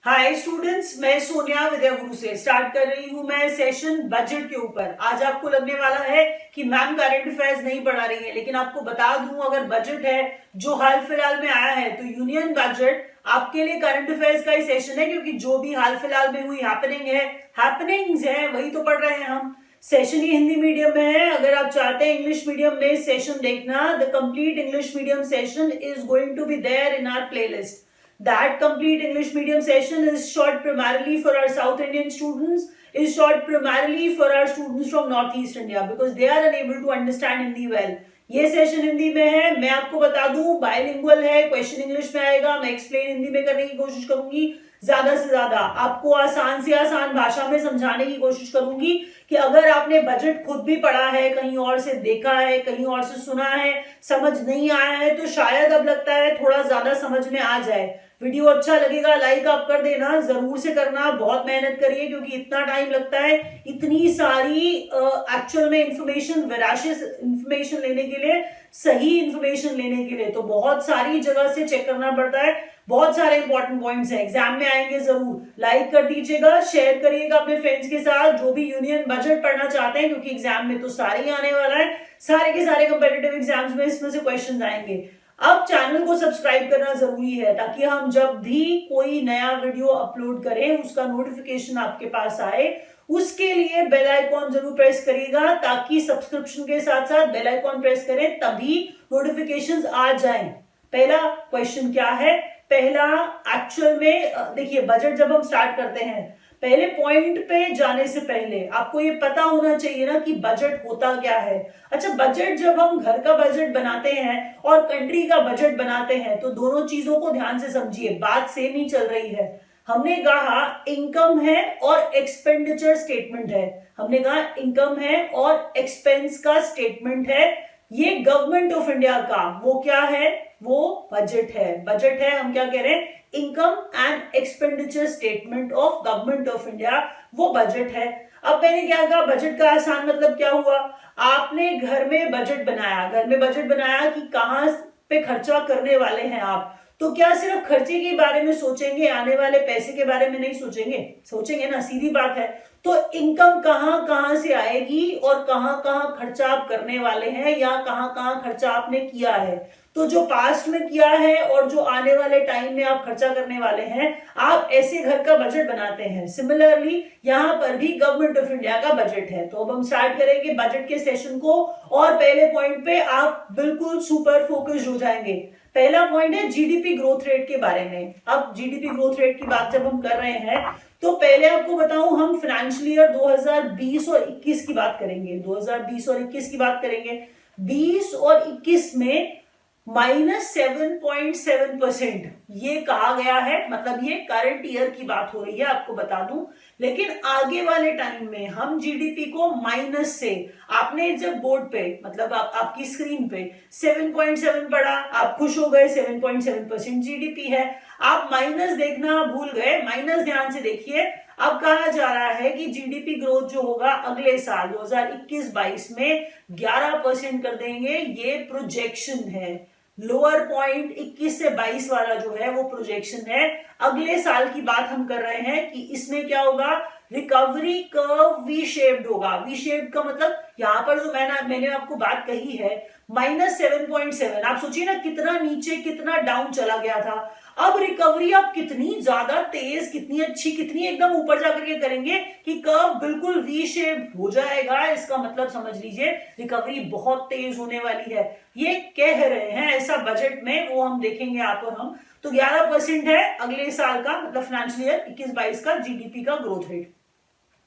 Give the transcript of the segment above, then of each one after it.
Hi students, मैं सोनिया विद्या गुरु से start कर रही हूँ मैं सेशन बजट के ऊपर। आज आपको लगने वाला है कि मैम करंट अफेयर्स नहीं पढ़ा रही है, लेकिन आपको बता दूं अगर बजट है जो हाल फिलहाल में आया है तो यूनियन बजट आपके लिए करंट अफेयर्स का ही सेशन है, क्योंकि जो भी हाल फिलहाल में हुई हैपनिंग्स है वही तो पढ़ रहे हैं हम। सेशन ही हिंदी मीडियम में है। अगर आप चाहते हैं इंग्लिश मीडियम में सेशन देखना, the complete English medium session is going to be there in our playlist. That complete English medium session is short primarily for our South Indian students, is short primarily for our students from Northeast India because they are unable to understand Hindi well. ये session Hindi में है, मैं आपको बता दूं bilingual है, question English में आएगा, मैं एक्सप्लेन हिंदी में करने की कोशिश करूंगी ज्यादा से ज्यादा, आपको आसान से आसान भाषा में समझाने की कोशिश करूंगी कि अगर आपने बजट खुद भी पढ़ा है, कहीं और से देखा है, कहीं और से सुना है, समझ नहीं आया है तो शायद अब लगता है थोड़ा ज्यादा समझ में आ जाए। वीडियो अच्छा लगेगा लाइक आप कर देना, जरूर से करना, बहुत मेहनत करिए क्योंकि इतना टाइम लगता है इतनी सारी एक्चुअल में इंफॉर्मेशन, वेराशियस इंफॉर्मेशन लेने के लिए, सही इंफॉर्मेशन लेने के लिए तो बहुत सारी जगह से चेक करना पड़ता है। बहुत सारे इंपॉर्टेंट पॉइंट्स हैं, एग्जाम में आएंगे। जरूर लाइक कर दीजिएगा, शेयर करिएगा अपने फ्रेंड्स के साथ जो भी यूनियन बजट पढ़ना चाहते हैं, क्योंकि एग्जाम में तो सारे ही आने वाला है, सारे के सारे कंपेटिटिव एग्जाम्स में इसमें से क्वेश्चन आएंगे। अब चैनल को सब्सक्राइब करना जरूरी है ताकि हम जब भी कोई नया वीडियो अपलोड करें उसका नोटिफिकेशन आपके पास आए। उसके लिए बेल आइकॉन जरूर प्रेस करिएगा ताकि सब्सक्रिप्शन के साथ साथ बेल आइकॉन प्रेस करें तभी नोटिफिकेशंस आ जाएं। पहला क्वेश्चन क्या है? पहला एक्चुअल में देखिए, बजट जब हम स्टार्ट करते हैं, पहले पॉइंट पे जाने से पहले आपको ये पता होना चाहिए ना कि बजट होता क्या है। अच्छा, बजट जब हम घर का बजट बनाते हैं और कंट्री का बजट बनाते हैं तो दोनों चीजों को ध्यान से समझिए, बात सेम ही चल रही है। हमने कहा इनकम है और एक्सपेंडिचर स्टेटमेंट है, हमने कहा इनकम है और एक्सपेंस का स्टेटमेंट है। ये गवर्नमेंट ऑफ इंडिया का वो क्या है? वो बजट है। बजट है, हम क्या कह रहे हैं, income and expenditure statement of government of India, वो बजट है। अब मैंने क्या कहा, बजट का आसान मतलब क्या हुआ? आपने घर में बजट बनाया, घर में बजट बनाया कि कहां पे खर्चा करने वाले हैं आप, तो क्या सिर्फ खर्चे के बारे में सोचेंगे, आने वाले पैसे के बारे में नहीं सोचेंगे? सोचेंगे ना, सीधी बात है। तो इनकम कहां कहां से आएगी और कहां कहां खर्चा आप करने वाले हैं या कहां कहां खर्चा आपने किया है, तो जो पास्ट में किया है और जो आने वाले टाइम में आप खर्चा करने वाले हैं, आप ऐसे घर का बजट बनाते हैं। सिमिलरली यहां पर भी गवर्नमेंट ऑफ इंडिया का बजट है। तो अब हम स्टार्ट करेंगे बजट के सेशन को और पहले पॉइंट पे आप बिल्कुल सुपर फोकस्ड हो जाएंगे। पहला पॉइंट है जीडीपी ग्रोथ रेट के बारे में। अब जीडीपी ग्रोथ रेट की बात जब हम कर रहे हैं तो पहले आपको बताऊं, हम फाइनेंशियल ईयर 2020 और 21 की बात करेंगे। 2020 और 21 की बात करेंगे। 20 और 21 में -7.7% ये कहा गया है, मतलब ये करंट ईयर की बात हो रही है, आपको बता दूं। लेकिन आगे वाले टाइम में हम जीडीपी को माइनस से, आपने जब बोर्ड पे मतलब आपकी स्क्रीन पे 7.7 पढ़ा, आप खुश हो गए, 7.7% जीडीपी है। आप माइनस देखना भूल गए, माइनस ध्यान से देखिए। अब कहा जा रहा है कि जीडीपी ग्रोथ जो होगा अगले साल 2021-22 में 11% कर देंगे, ये प्रोजेक्शन है। लोअर पॉइंट 21 से 22 वाला जो है वो प्रोजेक्शन है। अगले साल की बात हम कर रहे हैं कि इसमें क्या होगा, रिकवरी कर्व वी शेप्ड होगा। वी शेप्ड का मतलब यहां पर जो मैंने आपको बात कही है -7.7, आप सोचिए ना कितना नीचे कितना डाउन चला गया था। अब रिकवरी आप कितनी ज्यादा तेज, कितनी अच्छी, कितनी एकदम ऊपर जाकर के करेंगे कि कर्व बिल्कुल वी शेप हो जाएगा। इसका मतलब समझ लीजिए रिकवरी बहुत तेज होने वाली है, ये कह रहे हैं ऐसा बजट में, वो हम देखेंगे आप और हम। तो 11% है अगले साल का, मतलब फाइनेंशियल ईयर 21-22 का जीडीपी का ग्रोथ रेट।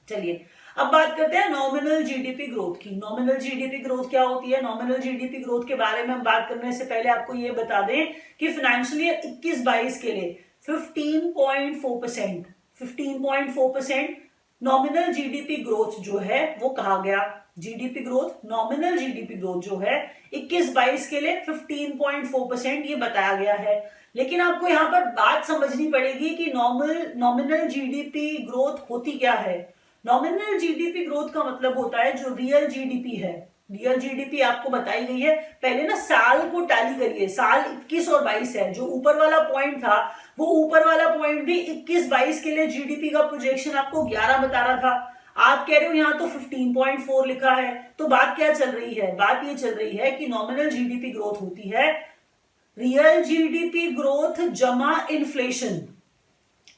चलिए अब बात करते हैं नॉमिनल जीडीपी ग्रोथ की। नॉमिनल जीडीपी ग्रोथ क्या होती है? नॉमिनल जीडीपी ग्रोथ के बारे में हम बात करने से पहले आपको ये बता दें कि फाइनेंशियल ईयर 21-22 के लिए 15.4% नॉमिनल जीडीपी ग्रोथ जो है वो कहा गया। GDP growth, nominal GDP growth जो है 21-22 के लिए 15.4% ये बताया गया है। लेकिन आपको यहाँ पर बात समझनी पड़ेगी कि नॉमिनल जीडीपी ग्रोथ होती क्या है। नॉमिनल जीडीपी ग्रोथ का मतलब होता है जो रियल जीडीपी है। रियल जीडीपी आपको बताई गई है। पहले ना साल को टैली करिए, साल 21 और 22 है, जो ऊपर वाला पॉइंट था वो ऊपर वाला पॉइंट भी 21-22 के लिए जीडीपी का प्रोजेक्शन आपको 11 बता रहा था, आप कह रहे हो यहां तो 15.4 लिखा है। तो बात क्या चल रही है? बात ये चल रही है कि नॉमिनल जीडीपी ग्रोथ होती है रियल जीडीपी ग्रोथ जमा इन्फ्लेशन।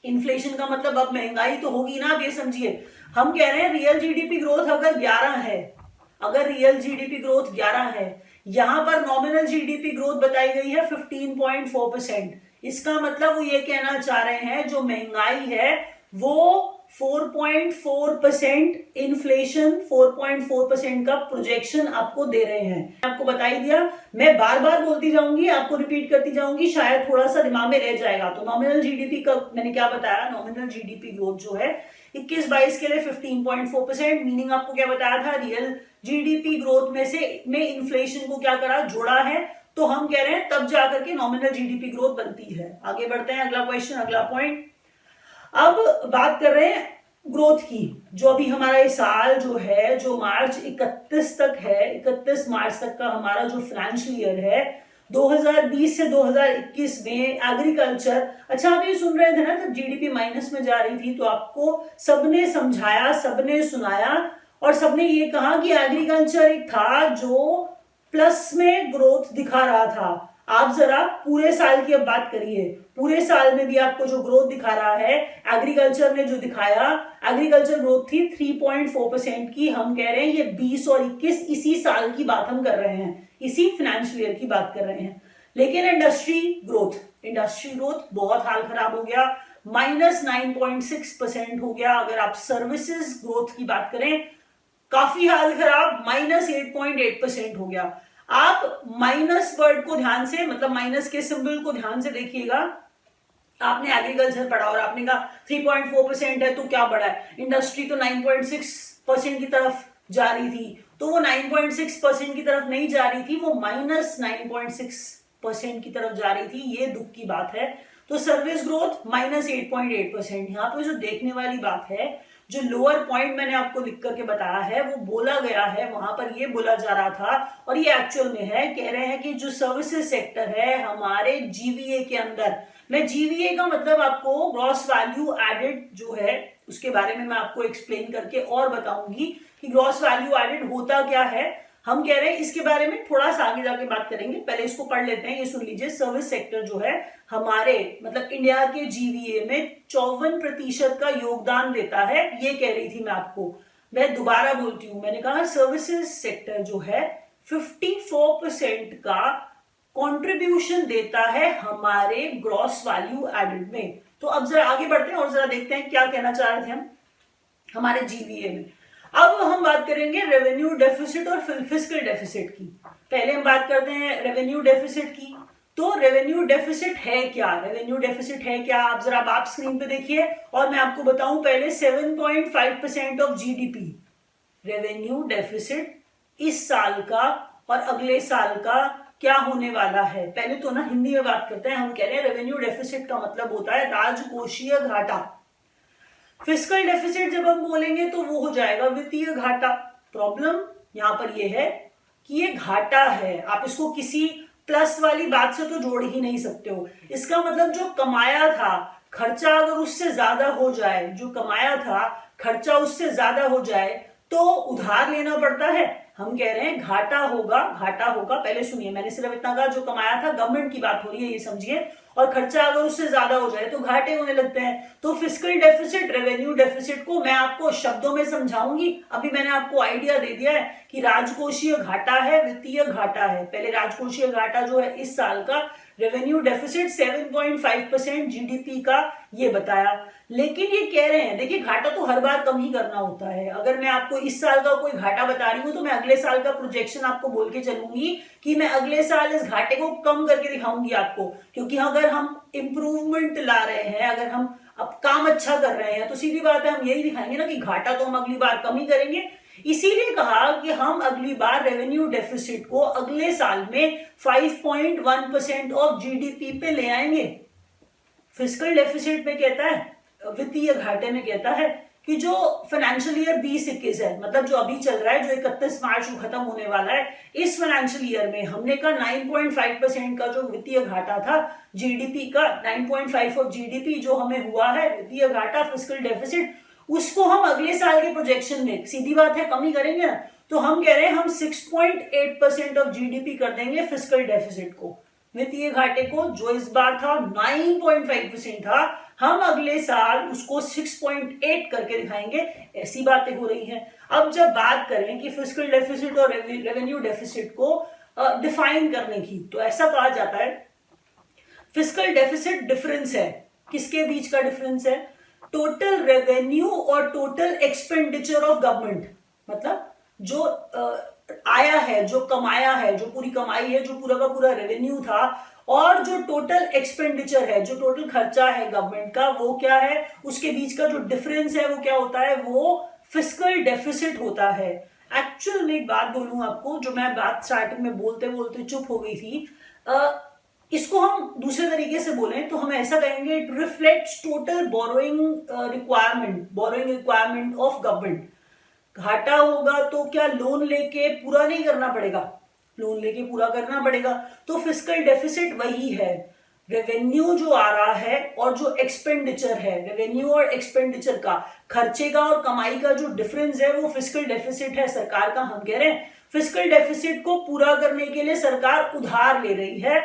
इन्फ्लेशन का मतलब अब महंगाई तो होगी ना, अब ये समझिए। हम कह रहे हैं रियल जीडीपी ग्रोथ अगर 11 है, अगर रियल जीडीपी ग्रोथ 11 है, यहां पर नॉमिनल जीडीपी ग्रोथ बताई गई है 15.4%। इसका मतलब वो ये कहना चाह रहे हैं जो महंगाई है वो 4.4%, इन्फ्लेशन 4.4% का प्रोजेक्शन आपको दे रहे हैं। आपको बता ही दिया, मैं बार बार बोलती जाऊंगी, आपको रिपीट करती जाऊंगी, शायद थोड़ा सा दिमाग में रह जाएगा। तो नॉमिनल जीडीपी का मैंने क्या बताया, नॉमिनल जीडीपी ग्रोथ जो है 21-22 के लिए 15.4%, मीनिंग आपको क्या बताया था, रियल जीडीपी ग्रोथ में इन्फ्लेशन को क्या करा, जोड़ा है। तो हम कह रहे हैं तब जाकर के नॉमिनल जीडीपी ग्रोथ बनती है। आगे बढ़ते हैं, अगला क्वेश्चन, अगला पॉइंट। अब बात कर रहे हैं ग्रोथ की। जो अभी हमारा ये साल जो है, जो मार्च 31 तक है, 31 मार्च तक का हमारा जो फाइनेंशियल ईयर है 2020 से 2021 में एग्रीकल्चर, अच्छा आप ये सुन रहे थे ना जब जीडीपी माइनस में जा रही थी तो आपको सबने समझाया, सबने सुनाया और सबने ये कहा कि एग्रीकल्चर एक था जो प्लस में ग्रोथ दिखा रहा था। आप जरा पूरे साल की अब बात करिए, पूरे साल में भी आपको जो ग्रोथ दिखा रहा है एग्रीकल्चर ने जो दिखाया, एग्रीकल्चर ग्रोथ थी 3.4% की। हम कह रहे हैं ये 20 और 21 इसी साल की बात हम कर रहे हैं, इसी फाइनेंशियल ईयर की बात कर रहे हैं। लेकिन इंडस्ट्री ग्रोथ बहुत हाल खराब हो गया, -9.6% हो गया। अगर आप सर्विसेज ग्रोथ की बात करें काफी हाल खराब, -8.8% हो गया। आप माइनस वर्ड को ध्यान से, मतलब माइनस के सिंबल को ध्यान से देखिएगा। आपने एग्रीकल्चर पढ़ा और आपने कहा 3.4% है तो क्या बढ़ा है, इंडस्ट्री तो 9.6% की तरफ जा रही थी, तो वो 9.6% की तरफ नहीं जा रही थी, वो -9.6% की तरफ जा रही थी। ये दुख की बात है। तो सर्विस ग्रोथ -8.8%। यहाँ पे जो देखने वाली बात है, जो लोअर पॉइंट मैंने आपको लिख करके बताया है वो बोला गया है, वहां पर ये बोला जा रहा था और ये एक्चुअल में है। कह रहे हैं कि जो सर्विसेज सेक्टर है हमारे जीवीए के अंदर, मैं जीवीए का मतलब आपको ग्रॉस वैल्यू एडेड जो है उसके बारे में मैं आपको एक्सप्लेन करके और बताऊंगी कि ग्रॉस वैल्यू एडेड होता क्या है। हम कह रहे हैं इसके बारे में थोड़ा सा आगे जाके बात करेंगे, पहले इसको पढ़ लेते हैं। ये सुन लीजिए, सर्विस सेक्टर जो है हमारे मतलब इंडिया के जीवीए में 54% का योगदान देता है, ये कह रही थी मैं आपको। मैं दोबारा बोलती हूं, मैंने कहा सर्विसेज सेक्टर जो है 54% का कंट्रीब्यूशन देता है हमारे ग्रॉस वैल्यू एडेड में। तो अब जरा आगे बढ़ते हैं और जरा देखते हैं क्या कहना चाह रहे थे हम हमारे जीवीए में। अब हम बात करेंगे रेवेन्यू डेफिसिट और फिस्कल डेफिसिट की। पहले हम बात करते हैं रेवेन्यू डेफिसिट की। तो रेवेन्यू डेफिसिट है क्या, रेवेन्यू डेफिसिट है क्या, आप जरा आप स्क्रीन पे देखिए और मैं आपको बताऊं पहले 7.5% ऑफ जीडीपी रेवेन्यू डेफिसिट इस साल का और अगले साल का क्या होने वाला है। पहले तो ना हिंदी में बात करते हैं। हम कह रहे हैं रेवेन्यू डेफिसिट का मतलब होता है राजकोषीय घाटा। फिस्कल डेफिसिट जब हम बोलेंगे तो वो हो जाएगा वित्तीय घाटा। प्रॉब्लम यहां पर ये है कि ये घाटा है, आप इसको किसी प्लस वाली बात से तो जोड़ ही नहीं सकते हो। इसका मतलब जो कमाया था खर्चा अगर उससे ज्यादा हो जाए, जो कमाया था खर्चा उससे ज्यादा हो जाए तो उधार लेना पड़ता है। हम कह रहे हैं घाटा होगा, घाटा होगा। पहले सुनिए, मैंने सिर्फ इतना कहा जो कमाया था, गवर्नमेंट की बात हो रही है ये समझिए, और खर्चा अगर उससे ज्यादा हो जाए तो घाटे होने लगते हैं। तो फिस्कल डेफिसिट रेवेन्यू डेफिसिट को मैं आपको शब्दों में समझाऊंगी। अभी मैंने आपको आइडिया दे दिया है कि राजकोषीय घाटा है, वित्तीय घाटा है। पहले राजकोषीय घाटा जो है इस साल का, रेवेन्यू डेफिसिट 7.5% जीडीपी का, ये बताया। लेकिन ये कह रहे हैं, देखिए घाटा तो हर बार कम ही करना होता है। अगर मैं आपको इस साल का कोई घाटा बता रही हूं तो मैं अगले साल का प्रोजेक्शन आपको बोल के चलूंगी कि मैं अगले साल इस घाटे को कम करके दिखाऊंगी आपको। क्योंकि अगर हम इंप्रूवमेंट ला रहे हैं, अगर हम अब काम अच्छा कर रहे हैं तो सीधी बात है हम यही दिखाएंगे ना कि घाटा तो हम अगली बार कम ही करेंगे। इसीलिए कहा कि हम अगली बार रेवेन्यू डेफिसिट को अगले साल में 5.1% ऑफ जीडीपी पे ले आएंगे। फिस्कल डेफिसिट में कहता है, वित्तीय घाटे में कहता है कि जो फाइनेंशियल ईयर 2021 है, मतलब जो अभी चल रहा है, जो 31 मार्च को खत्म होने वाला है, इस फाइनेंशियल ईयर में हमने का 9.5% का जो वित्तीय घाटा था जीडीपी का, 9.5 ऑफ जीडीपी जो हमें हुआ है वित्तीय घाटा, फिस्कल डेफिसिट, उसको हम अगले साल के प्रोजेक्शन में, सीधी बात है, कमी करेंगे ना, तो हम कह रहे हैं हम 6.8% ऑफ जीडीपी कर देंगे फिस्कल डेफिसिट को, वित्तीय घाटे को। जो इस बार था 9.5% था, हम अगले साल उसको 6.8 करके दिखाएंगे। ऐसी बातें हो रही हैं। अब जब बात करें कि फिस्कल डेफिसिट और रेवेन्यू डेफिसिट को डिफाइन करने की, तो ऐसा कहा जाता है फिस्कल डेफिसिट डिफरेंस है। किसके बीच का डिफरेंस है? टोटल रेवेन्यू और टोटल एक्सपेंडिचर ऑफ गवर्नमेंट, मतलब जो आया है, जो कमाया है, जो पूरी कमाई है, जो पूरा का पूरा रेवेन्यू था, और जो टोटल एक्सपेंडिचर है, जो टोटल खर्चा है गवर्नमेंट का, वो क्या है, उसके बीच का जो डिफरेंस है वो क्या होता है? वो फिस्कल डेफिसिट होता है। एक्चुअल में एक बात बोलूं आपको, जो मैं बात स्टार्टिंग में बोलते बोलते चुप हो गई थी, इसको हम दूसरे तरीके से बोलें तो हम ऐसा कहेंगे, it reflects total borrowing requirement of government. घाटा होगा तो क्या लोन लेके पूरा नहीं करना पड़ेगा? लोन लेके पूरा करना पड़ेगा। तो फिस्कल डेफिसिट वही है, रेवेन्यू जो आ रहा है और जो एक्सपेंडिचर है, रेवेन्यू और एक्सपेंडिचर का, खर्चे का और कमाई का जो डिफरेंस है, वो फिस्कल डेफिसिट है सरकार का। हम कह रहे हैं फिस्कल डेफिसिट को पूरा करने के लिए सरकार उधार ले रही है,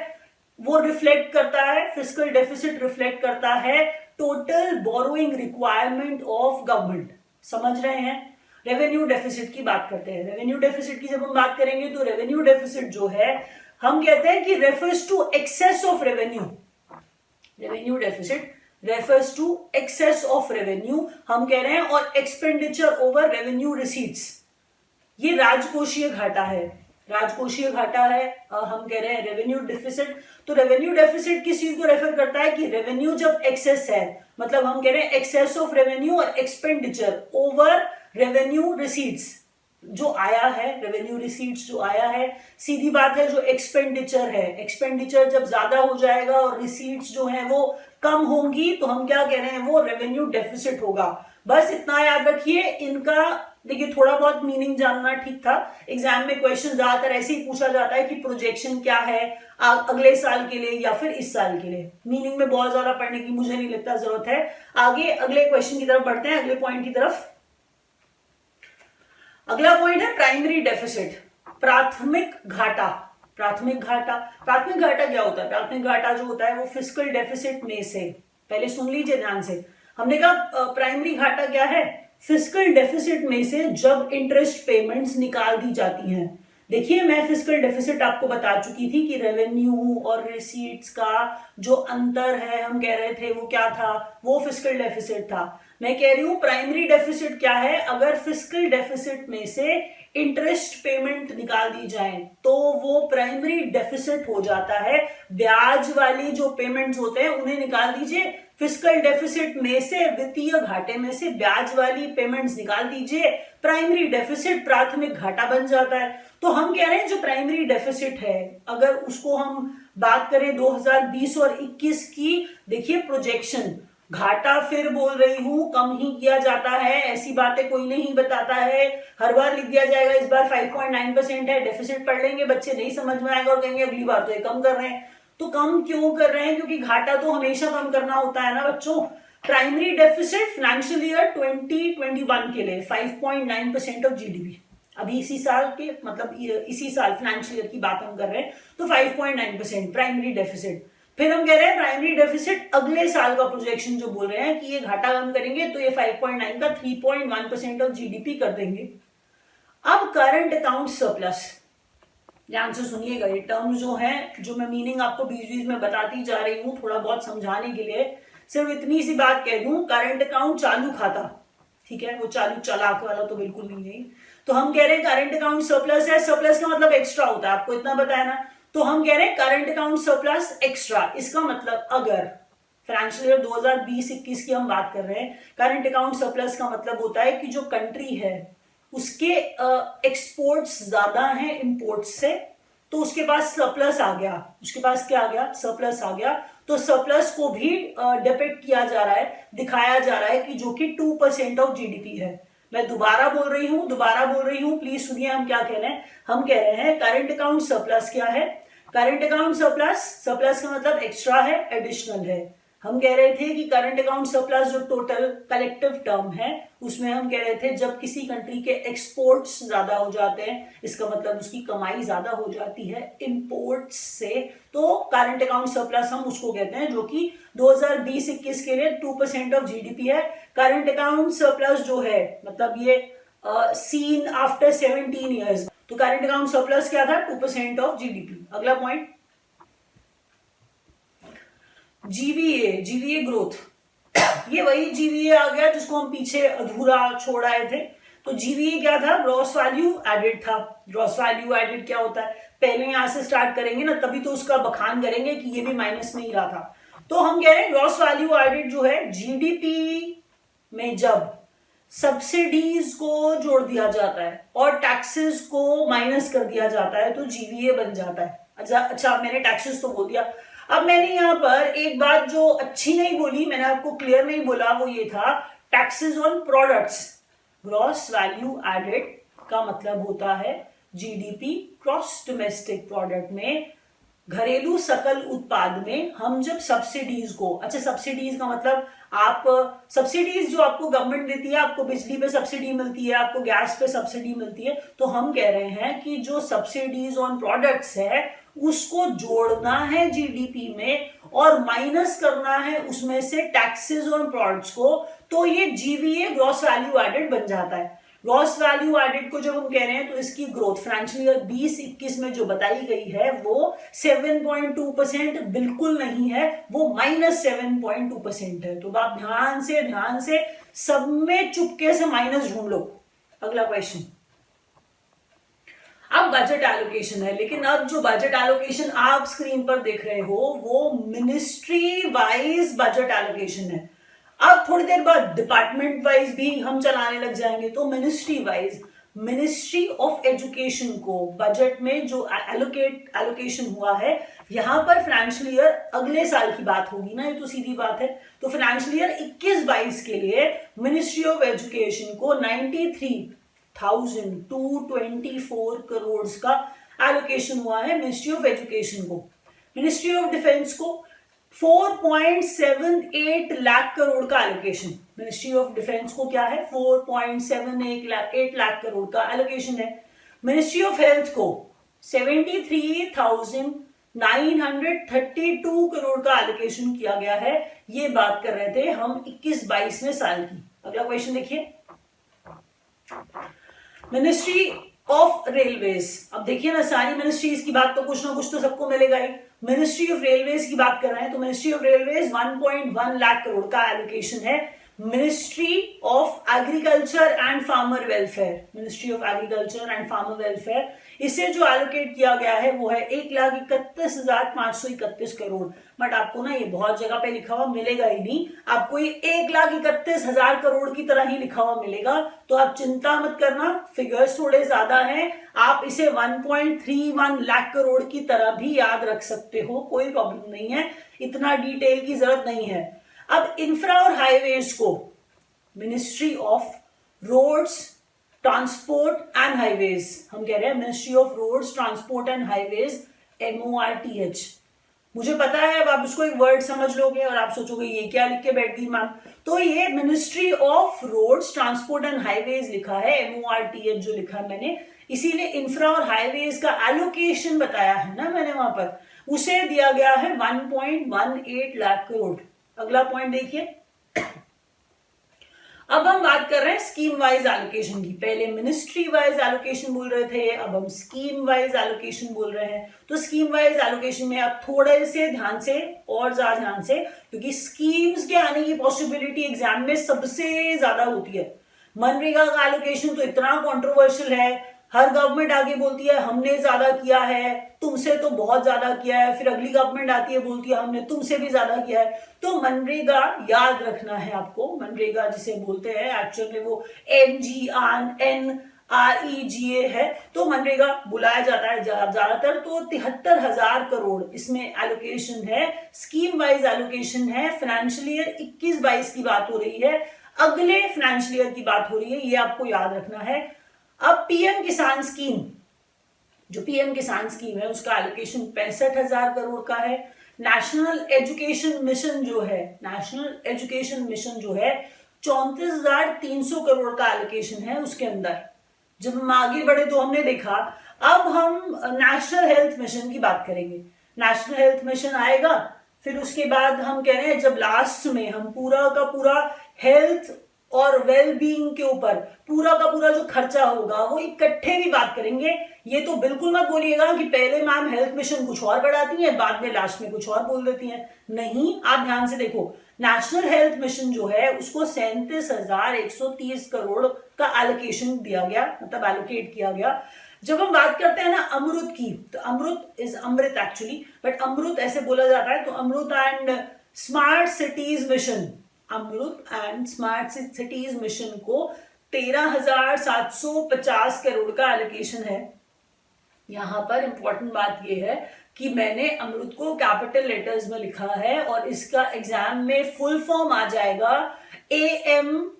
वो रिफ्लेक्ट करता है, फिस्कल डेफिसिट रिफ्लेक्ट करता है total borrowing requirement of government. समझ रहे हैं? रेवेन्यू डेफिसिट की बात करते हैं। रेवेन्यू डेफिसिट की जब हम बात करेंगे तो रेवेन्यू डेफिसिट जो है, हम कहते हैं कि refers to excess of revenue. Revenue deficit refers to excess of revenue हम कह रहे हैं, और एक्सपेंडिचर ओवर रेवेन्यू रिसीट्स, ये राजकोषीय घाटा है। राजकोषीय घाटा है, हम कह रहे हैं रेवेन्यू डेफिसिट। तो रेवेन्यू डेफिसिट किस चीज को रेफर करता है कि रेवेन्यू जब एक्सेस है, मतलब हम कह रहे हैं एक्सेस ऑफ रेवेन्यू और एक्सपेंडिचर ओवर रेवेन्यू रिसीट्स, जो आया है, रेवेन्यू रिसीट्स जो आया है, सीधी बात है जो एक्सपेंडिचर है, एक्सपेंडिचर जब ज्यादा हो जाएगा और रिसीट्स जो है वो कम होंगी, तो हम क्या कह रहे हैं, वो रेवेन्यू डेफिसिट होगा। बस इतना याद रखिए। इनका देखिए थोड़ा बहुत मीनिंग जानना ठीक था। एग्जाम में क्वेश्चन ज्यादातर ऐसे ही पूछा जाता है कि प्रोजेक्शन क्या है अगले साल के लिए या फिर इस साल के लिए। मीनिंग में बहुत ज्यादा पढ़ने की मुझे नहीं लगता जरूरत है। आगे अगले क्वेश्चन की तरफ बढ़ते हैं, अगले पॉइंट की तरफ। अगला पॉइंट है प्राइमरी डेफिसिट, प्राथमिक घाटा। प्राथमिक घाटा, प्राथमिक घाटा क्या होता है? प्राथमिक घाटा जो होता है वो फिस्कल डेफिसिट में से, पहले सुन लीजिए ध्यान से, हमने कहा प्राइमरी घाटा क्या है? फिस्कल डेफिसिट में से जब इंटरेस्ट पेमेंट्स निकाल दी जाती हैं। देखिए मैं फिस्कल डेफिसिट आपको बता चुकी थी कि रेवेन्यू और रिसीट्स का जो अंतर है, हम कह रहे थे वो क्या था, वो फिस्कल डेफिसिट था। मैं कह रही हूं प्राइमरी डेफिसिट क्या है? अगर फिस्कल डेफिसिट में से इंटरेस्ट पेमेंट निकाल दी जाए तो वो प्राइमरी डेफिसिट हो जाता है। ब्याज वाली जो पेमेंट्स होते हैं उन्हें निकाल दीजिए, फिस्कल डेफिसिट में से, वित्तीय घाटे में से ब्याज वाली पेमेंट्स निकाल दीजिए, प्राइमरी डेफिसिट प्राथमिक घाटा बन जाता है। तो हम कह रहे हैं जो प्राइमरी डेफिसिट है, अगर उसको हम बात करें 2020 और 21 की, देखिए प्रोजेक्शन, घाटा फिर बोल रही हूं कम ही किया जाता है, ऐसी बातें कोई नहीं बताता है। हर बार लिख दिया जाएगा इस बार 5.9% है, डेफिसिट पढ़ लेंगे बच्चे, नहीं समझ में आएगा और कहेंगे अगली बार तो ये कम कर रहे हैं। तो कम क्यों कर रहे हैं? क्योंकि घाटा तो हमेशा कम करना होता है ना बच्चों। प्राइमरी डेफिसिट फाइनेंशियल ईयर 2021 के लिए 5.9% ऑफ जीडीपी, अभी इसी साल के, मतलब इसी साल फाइनेंशियल ईयर की बात हम कर रहे हैं, तो 5.9% प्राइमरी डेफिसिट। फिर हम कह रहे हैं प्राइमरी डेफिसिट अगले साल का प्रोजेक्शन जो बोल रहे हैं कि ये घाटा कम करेंगे तो ये 5.9 का 3.1% ऑफ जीडीपी कर देंगे। अब करंट अकाउंट सरप्लस, ध्यान से सुनिएगा, ये टर्म जो है, जो मैं मीनिंग आपको बीच बीच में बताती जा रही हूं थोड़ा बहुत समझाने के लिए, सिर्फ इतनी सी बात कह दूं, करंट अकाउंट चालू खाता, ठीक है, वो चालू चालाक वाला तो बिल्कुल नहीं है। तो हम कह रहे हैं करंट अकाउंट सरप्लस है, सरप्लस का मतलब एक्स्ट्रा होता है, आपको इतना बताया ना। तो हम कह रहे हैं करंट अकाउंट सरप्लस एक्स्ट्रा, इसका मतलब अगर फाइनेंशियल ईयर 2020-21 की हम बात कर रहे हैं, करंट अकाउंट सरप्लस का मतलब होता है कि जो कंट्री है उसके एक्सपोर्ट्स ज्यादा हैं इंपोर्ट्स से, तो उसके पास सरप्लस आ गया, उसके पास क्या आ गया? सरप्लस आ गया। तो सरप्लस को भी डिपिक्ट किया जा रहा है, दिखाया जा रहा है कि जो कि 2% ऑफ जीडीपी है। मैं दोबारा बोल रही हूं, प्लीज सुनिए हम क्या कह रहे हैं। हम कह रहे हैं करंट अकाउंट सरप्लस क्या है? करंट अकाउंट सरप्लस का मतलब एक्स्ट्रा है, एडिशनल है। हम कह रहे थे कि करंट अकाउंट सरप्लस जो टोटल कलेक्टिव टर्म है उसमें हम कह रहे थे जब किसी कंट्री के एक्सपोर्ट्स ज्यादा हो जाते हैं, इसका मतलब उसकी कमाई ज्यादा हो जाती है इंपोर्ट्स से, तो करंट अकाउंट सरप्लस हम उसको कहते हैं, जो कि 2020-21 के लिए 2% ऑफ जीडीपी है। करंट अकाउंट सरप्लस जो है मतलब ये सीन आफ्टर 17 ईयर्स, तो करंट अकाउंट सरप्लस क्या था? 2% ऑफ जीडीपी। अगला पॉइंट जीवीए ग्रोथ। ये वही जीवीए आ गया जिसको हम पीछे अधूरा छोड़ आए थे। तो जीवीए क्या था? ग्रॉस वैल्यू एडेड था। ग्रॉस वैल्यू एडेड क्या होता है? पहले यहां से स्टार्ट करेंगे ना, तभी तो उसका बखान करेंगे कि ये भी माइनस में ही रहा था। तो हम कह रहे हैं ग्रॉस वैल्यू एडेड जो है जीडीपी में जब सब्सिडीज को जोड़ दिया जाता है और टैक्सेस को माइनस कर दिया जाता है तो जीवीए बन जाता है। अच्छा मैंने टैक्सेस तो बोल दिया। अब मैंने यहां पर एक बात जो अच्छी नहीं बोली, मैंने आपको क्लियर नहीं बोला, वो ये था taxes on products. Gross value added का मतलब होता है जीडीपी, ग्रॉस डोमेस्टिक प्रोडक्ट में, घरेलू सकल उत्पाद में हम जब सब्सिडीज को, अच्छा सब्सिडीज का मतलब आप सब्सिडीज जो आपको गवर्नमेंट देती है, आपको बिजली पे सब्सिडी मिलती है, आपको गैस पे सब्सिडी मिलती है, तो हम कह रहे हैं कि जो सब्सिडीज ऑन प्रोडक्ट्स है उसको जोड़ना है जीडीपी में और माइनस करना है उसमें से टैक्सेस ऑन प्रोडक्ट्स को, तो ये जीवीए ग्रॉस वैल्यू एडेड बन जाता है। ग्रॉस वैल्यू एडेड को जब हम कह रहे हैं तो इसकी ग्रोथ फाइनेंशियल ईयर 20-21 में जो बताई गई है वो 7.2% बिल्कुल नहीं है, वो -7.2% है। तो आप ध्यान से सब में चुपके से माइनस ढूंढ लो। अगला क्वेश्चन, अब बजट एलोकेशन है, लेकिन अब जो बजट एलोकेशन आप स्क्रीन पर देख रहे हो वो मिनिस्ट्री वाइज बजट एलोकेशन है। अब थोड़ी देर बाद डिपार्टमेंट वाइज भी हम चलाने लग जाएंगे। तो ministry wise, ministry of education को बजट में जो एलोकेशन हुआ है, यहां पर फाइनेंशियल ईयर अगले साल की बात होगी ना, ये तो सीधी बात है। तो फाइनेंशियल ईयर 21-22 के लिए मिनिस्ट्री ऑफ एजुकेशन को 93,224 करोड़ का एलोकेशन हुआ है मिनिस्ट्री ऑफ एजुकेशन को। मिनिस्ट्री ऑफ डिफेंस को 4.78 लाख करोड़ का एलोकेशन, मिनिस्ट्री ऑफ डिफेंस को क्या है? 4.78 लाख करोड़ का एलोकेशन है। मिनिस्ट्री ऑफ हेल्थ को 73,932 करोड़ का एलोकेशन किया गया है। ये बात कर रहे थे हम 21-22 साल की। अगला क्वेश्चन देखिए, मिनिस्ट्री ऑफ रेलवेज। अब देखिए ना, सारी मिनिस्ट्रीज की बात तो कुछ ना कुछ तो सबको मिलेगा ही। मिनिस्ट्री ऑफ रेलवेज की बात कर रहे हैं तो ministry of railways 1.1 lakh crore का एलोकेशन है। Ministry of agriculture and farmer welfare, ministry of agriculture and farmer welfare, इसे जो एलोकेट किया गया है वो है 1,31,531 करोड़। बट आपको ना ये बहुत जगह पे लिखा हुआ मिलेगा ही नहीं, आपको ये 1,31,000 करोड़ की तरह ही लिखा हुआ मिलेगा। तो आप चिंता मत करना, फिगर्स थोड़े ज्यादा हैं, आप इसे 1.31 लाख करोड़ की तरह भी याद रख सकते हो, कोई प्रॉब्लम नहीं है, इतना डिटेल की जरूरत नहीं है। अब इंफ्रा और हाईवेज को ministry of roads transport and highways, हम कह रहे हैं ministry of roads transport and highways, MORTH। मुझे पता है अब आप इसको एक वर्ड समझ लोगे और आप सोचोगे ये क्या लिख के बैठ गई मैम, तो ये ministry of roads transport and highways लिखा है, MORTH जो लिखा है मैंने, इसीलिए इंफ्रा और हाईवेज का एलोकेशन बताया है ना मैंने वहां पर, उसे दिया गया है 1.18 लाख करोड़। अगला पॉइंट देखिए, अब हम बात कर रहे हैं स्कीम वाइज एलोकेशन की। पहले मिनिस्ट्री वाइज एलोकेशन बोल रहे थे, अब हम स्कीम वाइज एलोकेशन बोल रहे हैं। तो स्कीम वाइज एलोकेशन में आप थोड़े से ध्यान से और ज्यादा ध्यान से, क्योंकि स्कीम्स के आने की पॉसिबिलिटी एग्जाम में सबसे ज्यादा होती है। मनरेगा का एलोकेशन तो इतना कॉन्ट्रोवर्शियल है, हर गवर्नमेंट आगे बोलती है हमने ज्यादा किया है, तुमसे तो बहुत ज्यादा किया है, फिर अगली गवर्नमेंट आती है बोलती है हमने तुमसे भी ज्यादा किया है। तो मनरेगा याद रखना है आपको, मनरेगा जिसे बोलते हैं एक्चुअल में वो MGNREGA REGA है, तो मनरेगा बुलाया जाता है ज्यादातर। तो 73,000 करोड़ इसमें एलोकेशन है, स्कीम वाइज एलोकेशन है। फाइनेंशियल ईयर 21-22 की बात हो रही है, अगले फाइनेंशियल ईयर की बात हो रही है, ये आपको याद रखना है। अब पीएम किसान स्कीम, जो पीएम किसान स्कीम है उसका एलोकेशन 65,000 करोड़ का है। नेशनल एजुकेशन मिशन जो है, नेशनल एजुकेशन मिशन जो है 34,300 करोड़ का एलोकेशन है उसके अंदर। जब हम आगे बढ़े तो हमने देखा, अब हम नेशनल हेल्थ मिशन की बात करेंगे। नेशनल हेल्थ मिशन आएगा, फिर उसके बाद हम कह रहे हैं जब लास्ट में हम पूरा का पूरा हेल्थ और वेल बीइंग के ऊपर पूरा का पूरा जो खर्चा होगा वो इकट्ठे भी बात करेंगे। ये तो बिल्कुल मत बोलिएगा कि पहले मैम हेल्थ मिशन कुछ और बढ़ाती है, बाद में लास्ट में कुछ और बोल देती है। नहीं, आप ध्यान से देखो, नेशनल हेल्थ मिशन जो है उसको 37,130 करोड़ का एलोकेशन दिया गया, मतलब एलोकेट किया गया। जब हम बात करते हैं ना अमृत की, तो AMRUT is AMRUT actually, but AMRUT ऐसे बोला जाता है। तो AMRUT and smart cities mission, AMRUT and smart cities mission को 13,750 करोड़ का एलोकेशन है। यहां पर इंपॉर्टेंट बात यह है कि मैंने अमृत को कैपिटल लेटर्स में लिखा है और इसका एग्जाम में फुल फॉर्म आ जाएगा AM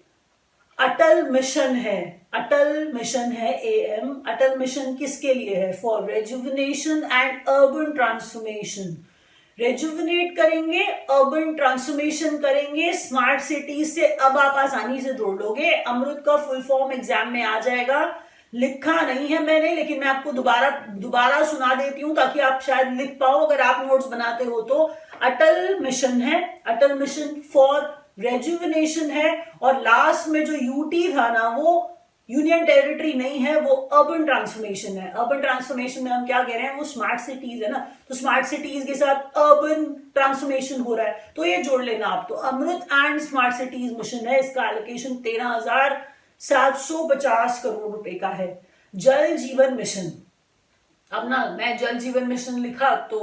अटल मिशन है। अटल मिशन है AM। अटल मिशन किसके लिए है? For rejuvenation and urban transformation. Rejuvenate करेंगे, अर्बन ट्रांसफॉर्मेशन करेंगे, स्मार्ट सिटीज से अब आप आसानी से जोड़ लोगे। अमृत का फुल फॉर्म एग्जाम में आ जाएगा, लिखा नहीं है मैंने, लेकिन मैं आपको दोबारा सुना देती हूं ताकि आप शायद लिख पाओ अगर आप नोट्स बनाते हो तो। अटल मिशन है, अटल मिशन फॉर रेजुविनेशन है, और लास्ट में जो यूटी था ना वो यूनियन टेरिटरी नहीं है, वो अर्बन ट्रांसफॉर्मेशन है। अर्बन ट्रांसफॉर्मेशन में हम क्या कह रहे हैं, वो स्मार्ट सिटीज है ना, तो स्मार्ट सिटीज के साथ अर्बन ट्रांसफॉर्मेशन हो रहा है, तो ये जोड़ लेना आप। तो AMRUT and smart cities mission है, इसका एलोकेशन 13,750 करोड़ रुपए का है। जल जीवन मिशन, अब ना मैं जल जीवन मिशन लिखा तो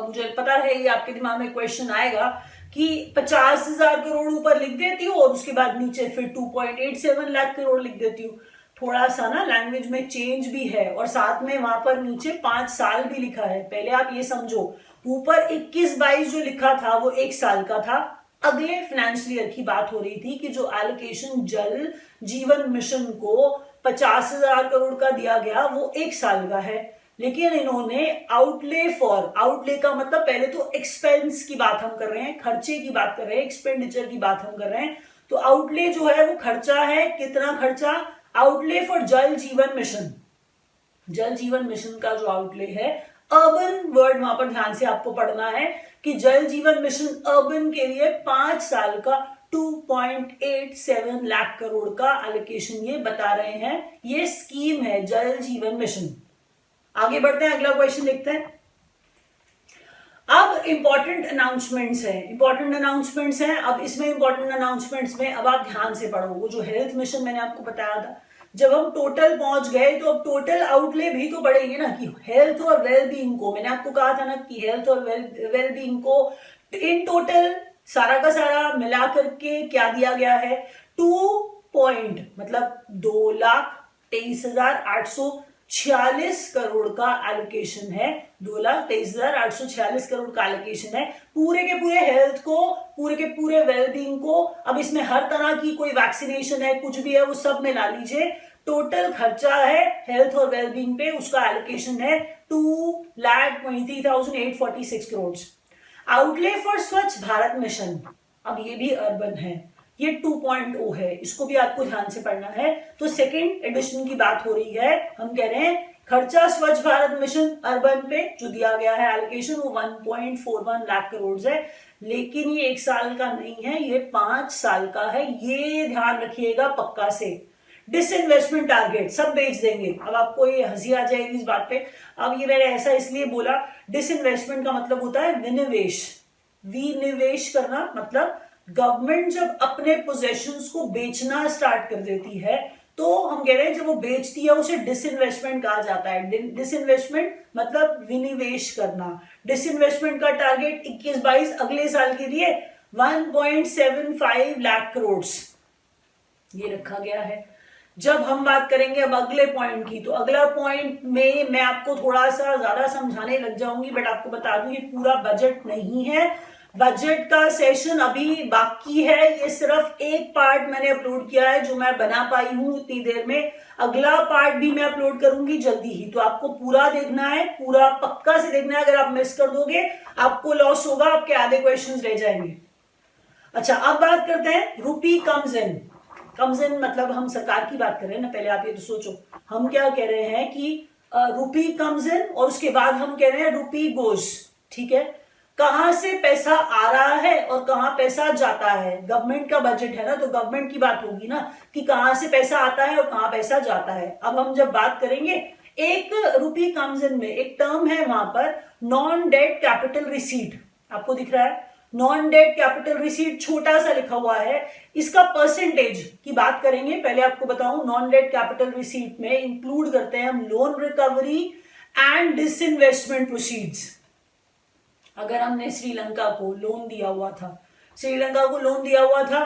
मुझे पता है ये आपके दिमाग में क्वेश्चन आएगा कि 50,000 करोड़ ऊपर लिख देती हूँ और उसके बाद नीचे फिर 2.87 लाख करोड़ लिख देती हूँ। थोड़ा सा ना लैंग्वेज में चेंज भी है, और साथ में वहां पर नीचे 5 साल भी लिखा है। पहले आप ये समझो, ऊपर 21-22 जो लिखा था वो 1 साल का था। अगले फाइनेंशियल ईयर की बात हो रही थी कि जो एलोकेशन जल जीवन मिशन को 50,000 करोड़ का दिया गया वो 1 साल का है। लेकिन इन्होंने आउटले फॉर, आउटले का मतलब पहले तो एक्सपेंस की बात हम कर रहे हैं, खर्चे की बात कर रहे हैं, एक्सपेंडिचर की बात हम कर रहे हैं। तो आउटले जो है वो खर्चा है, कितना खर्चा? आउटले फॉर जल जीवन मिशन, जल जीवन मिशन का जो आउटले है, अर्बन वर्ड वहां पर ध्यान से आपको पढ़ना है कि जल जीवन मिशन अर्बन के लिए 5 साल का 2.87 लाख करोड़ का एलोकेशन ये बता रहे हैं। ये स्कीम है जल जीवन मिशन। आगे बढ़ते हैं, अगला क्वेश्चन देखते हैं। अब इंपॉर्टेंट अनाउंसमेंट्स हैं, इंपॉर्टेंट अनाउंसमेंट्स हैं। अब इसमें इंपॉर्टेंट अनाउंसमेंट्स में अब आप ध्यान से पढ़ो। वो जो हेल्थ मिशन मैंने आपको बताया था, जब हम टोटल पहुंच गए तो अब टोटल आउटले भी तो बढ़ेंगे ना, कि हेल्थ और वेल बीइंग को, मैंने आपको कहा था ना कि हेल्थ और वेल बीइंग को इन टोटल सारा का सारा मिला करके क्या दिया गया है, 2,23,846 करोड़ का एलोकेशन है। 2,23,846 करोड़ का एलोकेशन है पूरे के पूरे हेल्थ को, पूरे के पूरे वेलबींग को। अब इसमें हर तरह की कोई वैक्सीनेशन है, कुछ भी है, वो सब में ला लीजिए। टोटल खर्चा है हेल्थ और वेलबींग पे, उसका एलोकेशन है 2,23,846 करोड़। आउटले फॉर स्वच्छ भारत मिशन, अब ये भी अर्बन है, ये 2.0 है, इसको भी आपको ध्यान से पढ़ना है। तो सेकेंड एडिशन की बात हो रही है, हम कह रहे हैं खर्चा स्वच्छ भारत मिशन अर्बन पे जो दिया गया है एलोकेशन वो 1.41 लाख करोड़ है। लेकिन ये 1 साल का नहीं है, ये 5 साल का है, ये ध्यान रखिएगा पक्का से। डिसइन्वेस्टमेंट टारगेट सब बेच देंगे। अब आपको ये हंसी आ जाएगी इस बात पे। अब ये मैंने ऐसा इसलिए बोला, डिसइन्वेस्टमेंट का मतलब होता है विनिवेश, विनिवेश करना, मतलब गवर्नमेंट जब अपने पोजेशंस को बेचना स्टार्ट कर देती है तो हम कह रहे हैं जब वो बेचती है उसे डिसइन्वेस्टमेंट कहा जाता है। डिसइन्वेस्टमेंट मतलब विनिवेश करना। डिसइन्वेस्टमेंट का टारगेट 21-22 अगले साल के लिए 1.75 लाख करोड़ ये रखा गया है। जब हम बात करेंगे अब अगले पॉइंट की, तो अगला पॉइंट में मैं आपको थोड़ा सा ज्यादा समझाने लग जाऊंगी, बट आपको बता दूं ये पूरा बजट नहीं है, बजट का सेशन अभी बाकी है। ये सिर्फ एक पार्ट मैंने अपलोड किया है जो मैं बना पाई हूं इतनी देर में, अगला पार्ट भी मैं अपलोड करूंगी जल्दी ही। तो आपको पूरा देखना है, पूरा पक्का से देखना है, अगर आप मिस कर दोगे आपको लॉस होगा, आपके आधे क्वेश्चंस रह जाएंगे। अच्छा, अब बात करते हैं रूपी कम्स इन। कम्स इन मतलब हम सरकार की बात कर रहे हैं ना, पहले आप ये तो सोचो हम क्या कह रहे हैं कि रूपी कम्स इन, और उसके बाद हम कह रहे हैं रूपी गोज। ठीक है, कहां से पैसा आ रहा है और कहां पैसा जाता है, गवर्नमेंट का बजट है ना, तो गवर्नमेंट की बात होगी ना कि कहां से पैसा आता है और कहां पैसा जाता है। अब हम जब बात करेंगे, एक रूपी कम्स इन में एक टर्म है वहां पर नॉन डेट कैपिटल रिसीट, आपको दिख रहा है नॉन डेट कैपिटल रिसीट, छोटा सा लिखा हुआ है। इसका परसेंटेज की बात करेंगे, पहले आपको बताऊं नॉन डेट कैपिटल रिसीट में इंक्लूड करते हैं हम loan recovery and disinvestment proceeds. अगर हमने श्रीलंका को लोन दिया हुआ था, श्रीलंका को लोन दिया हुआ था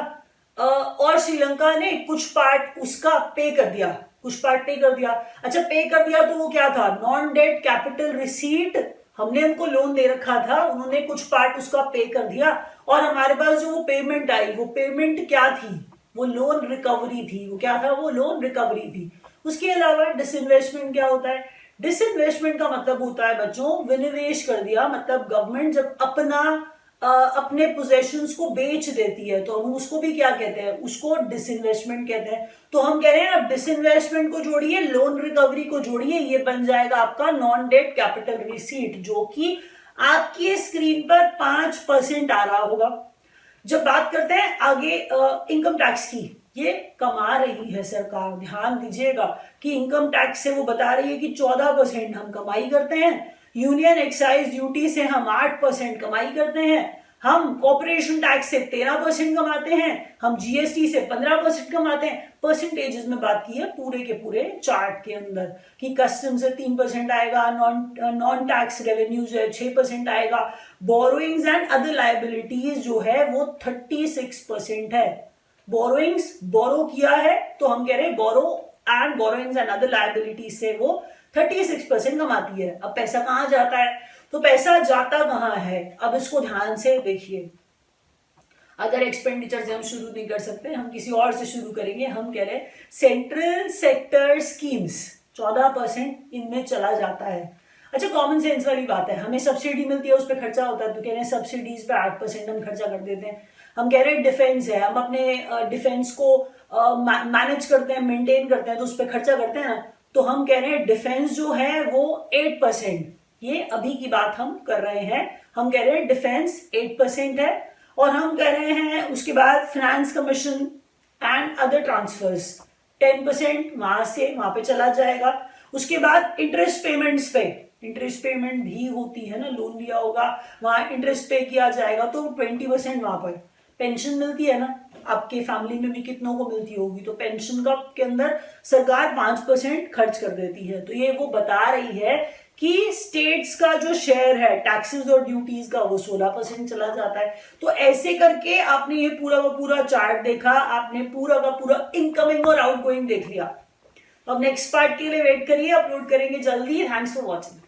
और श्रीलंका ने कुछ पार्ट उसका पे कर दिया, कुछ पार्ट पे कर दिया। अच्छा, पे कर दिया तो वो क्या था, नॉन डेट कैपिटल रिसीट, हमने उनको लोन दे रखा था, उन्होंने कुछ पार्ट उसका पे कर दिया और हमारे पास जो वो पेमेंट आई, वो पेमेंट क्या थी, वो लोन रिकवरी थी। वो क्या था, वो लोन रिकवरी थी। उसके अलावा डिसइन्वेस्टमेंट क्या होता है, डिसइन्वेस्टमेंट का मतलब होता है बच्चों विनिवेश कर दिया, मतलब गवर्नमेंट जब अपने पोजेशंस को बेच देती है तो हम उसको भी क्या कहते हैं, उसको डिसइन्वेस्टमेंट कहते हैं। तो हम कह रहे हैं अब डिसइन्वेस्टमेंट को जोड़िए, लोन रिकवरी को जोड़िए, ये बन जाएगा आपका नॉन डेट कैपिटल रिसीट, जो कि आपकी स्क्रीन पर 5% आ रहा होगा। जब बात करते हैं आगे इनकम टैक्स की, ये कमा रही है सरकार, ध्यान दीजिएगा कि इनकम टैक्स से वो बता रही है कि 14% हम कमाई करते हैं, यूनियन एक्साइज ड्यूटी से हम 8% कमाई करते हैं, हम कॉर्पोरेशन टैक्स से 13% कमाते हैं, हम जीएसटी से 15% कमाते हैं। परसेंटेजेस में बात की है पूरे के पूरे चार्ट के अंदर कि कस्टम से 3% आएगा, नॉन टैक्स रेवेन्यू जो है 6% आएगा, बोरोइंग्स एंड अदर लाइबिलिटीज जो है वो 36% है। बोरोइंग्स बोरो किया है तो हम कह रहे हैं borrow and borrowings and other liabilities से वो 36% कमाती है। अब पैसा कहां जाता है, तो पैसा जाता कहां है, अब इसको ध्यान से देखिए। अदर एक्सपेंडिचर से हम शुरू नहीं कर सकते, हम किसी और से शुरू करेंगे। हम कह रहे हैं सेंट्रल सेक्टर स्कीम्स 14% इनमें चला जाता है। अच्छा, कॉमन सेंस वाली बात है, हमें सब्सिडी मिलती है उस पर खर्चा होता है, तो कह रहे हैं सब्सिडीज पे 8% हम खर्चा कर देते हैं। हम कह रहे हैं डिफेंस है, हम अपने डिफेंस को मैनेज करते हैं, मेंटेन करते हैं, तो उस पर खर्चा करते हैं ना, तो हम कह रहे हैं डिफेंस जो है वो 8%, ये अभी की बात हम कर रहे हैं। हम कह रहे हैं डिफेंस 8% है, और हम कह रहे हैं उसके बाद finance commission and other transfers 10% वहां से वहां पे चला जाएगा। उसके बाद इंटरेस्ट पेमेंट्स पे, इंटरेस्ट पेमेंट भी होती है ना, लोन लिया होगा वहां इंटरेस्ट पे किया जाएगा, तो 20% वहां पर। पेंशन मिलती है ना, आपके फैमिली में भी कितनों को मिलती होगी, तो पेंशन का के अंदर सरकार 5% खर्च कर देती है। तो ये वो बता रही है कि स्टेट्स का जो शेयर है टैक्सेस और ड्यूटीज का वो 16% चला जाता है। तो ऐसे करके आपने ये पूरा का पूरा चार्ट देखा, आपने पूरा का पूरा इनकमिंग और आउटगोइंग देख लिया। अब नेक्स्ट पार्ट के लिए वेट करिए, अपलोड करेंगे जल्दी। Thanks for watching.